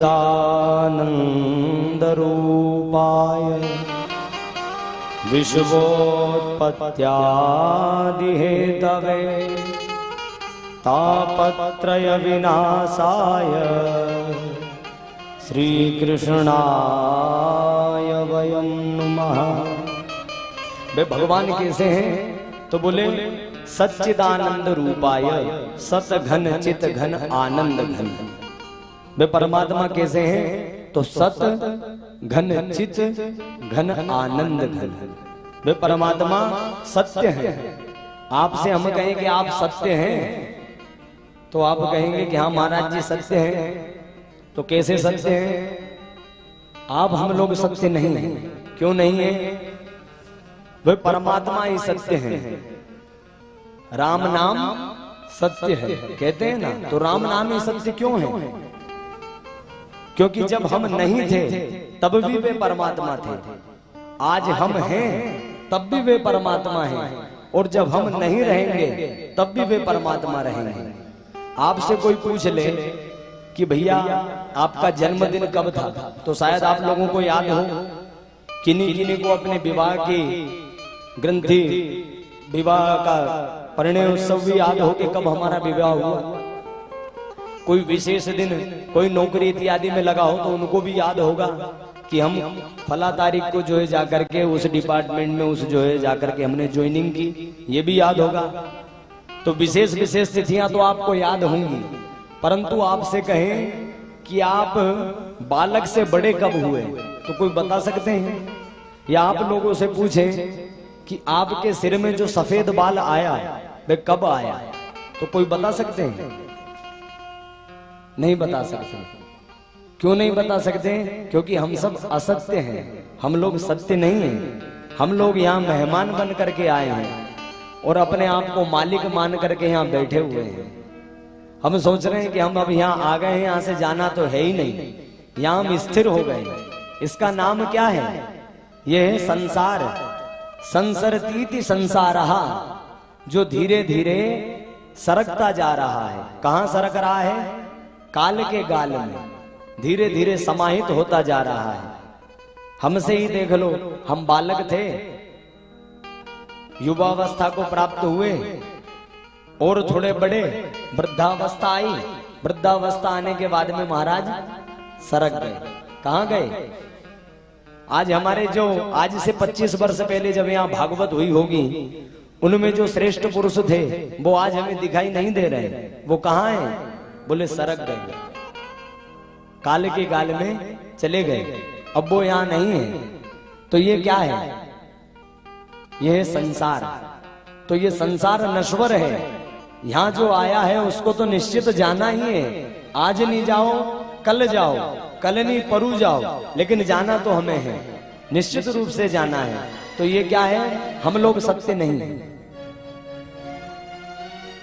सच्चिदानन्दरूपाय विश्वोत्पत्त्यादिहेतवे तापत्रय विनाशाय श्रीकृष्णाय वयं नमः। वे भगवान कैसे हैं? तो बोले सच्चिदानंद रूपाय, सत घन चित घन आनंद घन। वे परमात्मा कैसे हैं? तो सत घन चित घन आनंद घन। वे परमात्मा सत्य हैं। आपसे हम कहें कि आप सत्य हैं तो आप कहेंगे कि हाँ महाराज जी सत्य हैं। तो कैसे सत्य हैं? आप हम लोग सत्य नहीं हैं। क्यों नहीं है? वे परमात्मा ही सत्य हैं। राम नाम सत्य है कहते हैं ना, तो राम नाम ही सत्य क्यों है? क्योंकि जब हम नहीं थे तब भी वे परमात्मा थे, आज हम हैं तब भी वे परमात्मा हैं, और जब हम नहीं रहेंगे तब भी वे परमात्मा रहेंगे। आपसे कोई पूछ ले कि भैया आपका जन्मदिन कब था, तो शायद आप लोगों को याद हो। किन्हीं किन्हीं को अपने विवाह की ग्रंथि, विवाह का परिणय उत्सव भी याद हो कि कब हमारा विवाह हुआ। कोई विशेष दिन, कोई नौकरी इत्यादि में लगा हो तो उनको भी याद होगा कि हम फला तारीख को जो है जाकर के उस डिपार्टमेंट में उस जो है जाकर के हमने ज्वाइनिंग की, ये भी याद होगा। तो विशेष विशेष तिथियां तो आपको याद होंगी, परंतु आपसे कहें कि आप बालक से बड़े कब हुए तो कोई बता सकते हैं? या आप लोगों से पूछें कि आपके सिर में जो सफेद बाल आया वे कब आया, तो कोई बता सकते हैं? नहीं बता सकते। क्यों नहीं बता सकते? क्योंकि हम सब असत्य हैं, हम लोग सत्य नहीं हैं। हम लोग यहाँ मेहमान बन करके आए हैं और अपने आप को मालिक मान करके यहाँ बैठे हुए हैं। हम सोच रहे हैं कि हम अब यहाँ आ गए हैं, यहाँ से जाना तो है ही नहीं, यहाँ हम स्थिर हो गए। इसका नाम क्या है? यह है संसार। संसरतीति संसारहा, जो धीरे धीरे सरकता जा रहा है। कहाँ सरक रहा है? काल के गाल में धीरे धीरे समाहित होता जा रहा है। हमसे ही देख लो, हम बालक थे, युवावस्था को प्राप्त हुए और थोड़े बड़े, वृद्धावस्था आई। वृद्धावस्था आने के बाद में महाराज सरक गए। कहाँ गए? आज हमारे जो आज से 25 वर्ष पहले जब यहाँ भागवत हुई होगी, उनमें जो श्रेष्ठ पुरुष थे वो आज हमें दिखाई नहीं दे रहे। वो कहाँ हैं? बोले सरक गए, काल के गाल में चले गए, अब वो यहाँ नहीं है। तो ये क्या है? यह है संसार। तो ये संसार नश्वर है। यहाँ जो आया है उसको तो निश्चित जाना ही है। आज नहीं जाओ कल जाओ, कल नहीं परु जाओ, लेकिन जाना तो हमें है, निश्चित रूप से जाना है। तो ये क्या है? हम लोग सत्य नहीं है।